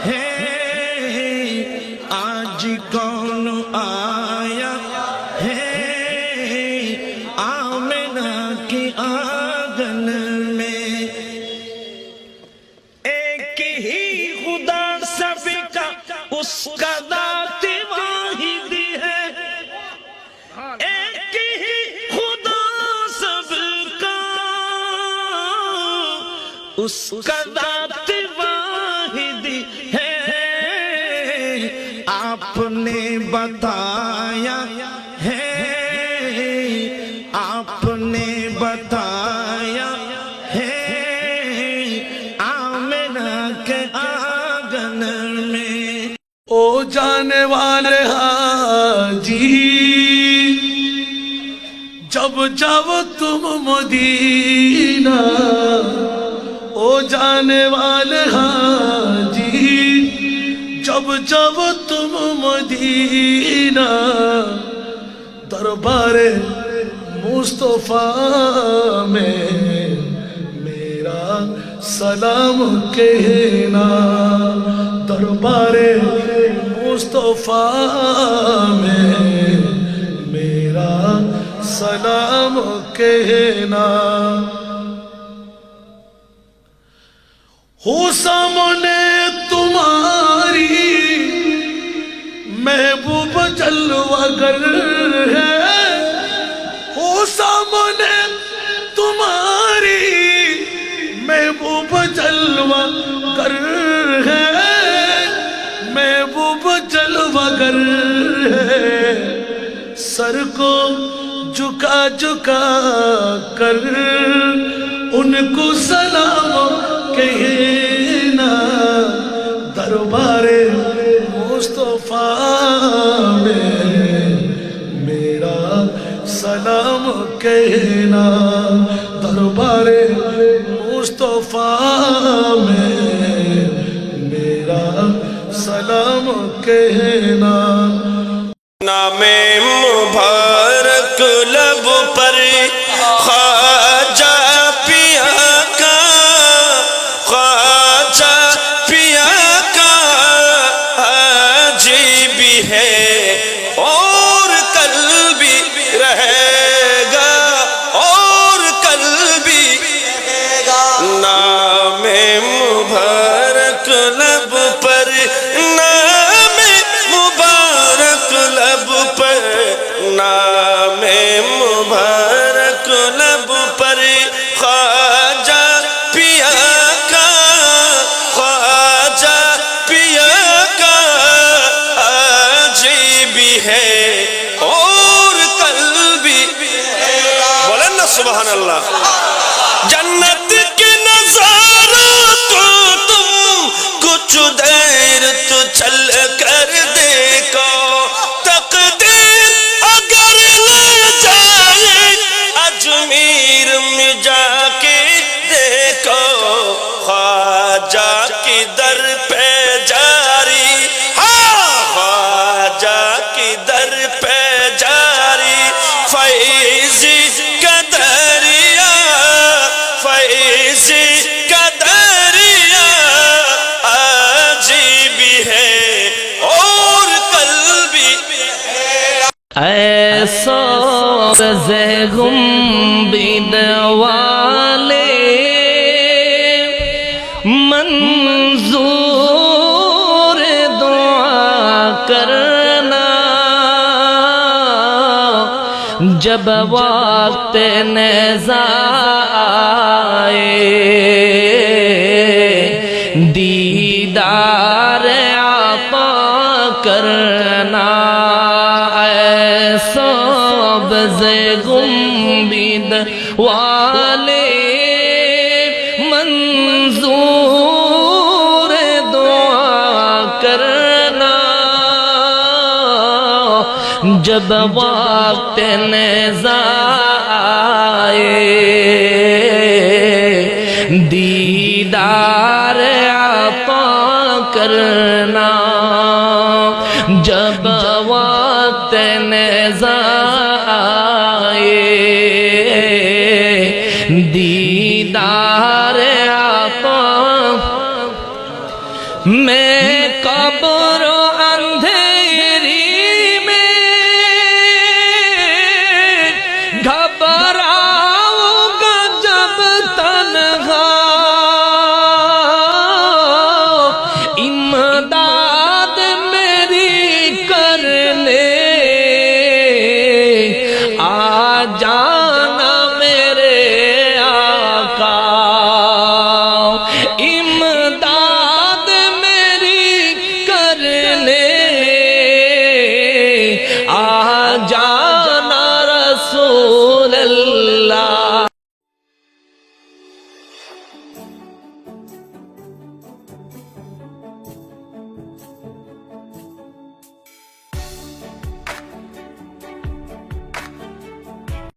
ہے آج کون آیا ہے آمنہ کی آنگن میں ایک ہی خدا سب کا اس کا ذات واحد ہے ایک ہی خدا سب کا اس کا ذات واحد ہے آپ نے بتایا ہے آپ نے بتایا ہے آمنہ کے آنگن میں او جانے والے حاجی جب جاؤ تم مدینہ او جانے والے حاجی جب جب تم مدینہ دربار مصطفیٰ میں میرا سلام کہنا دربار مصطفیٰ میں میرا سلام کہنا ہو سامنے تمہاری محبوب جلوہ گر ہے ہو سامنے تمہاری محبوب جلوہ گر ہے محبوب جلوہ گر ہے سر کو جھکا جھکا کر ان کو سلام کہنا دربار مصطفیٰ میں میرا سلام کہنا دربار مصطفیٰ میں میرا سلام کہنا نام مبارک لب پر خواجہ پیا کا خواجہ پیا کا آج بھی ہے اور کل بھی رہے گا اور کل بھی رہے گا نام مبارک لب پر نام مبارک لب پر نام مبارک لب پر خواجہ پیا کا خواجہ پیا کا آج بھی ہے اور کل بھی بولیں نا سبحان اللہ جنت کے نظارہ تو تم کچھ دیر تو چل کر دیکھو تقدیر اگر لے جائے اجمیر میں جا کے دیکھو خواجہ کی در پہ جاری ہاں خواجہ کی در پہ جاری فیضی کا دریا فیضی کا دریا آج بھی ہے اور کل بھی اے سوز گنبد والے منظور دعا کرنا جب وقت نیزہ آئے دیدار عطا کرنا سبز گنبد والے منظور دعا کرنا جب وقت نیزہ آئے دیدار عطا کرنا جب وقت نیزہ آئے دیدار عطا میں قبر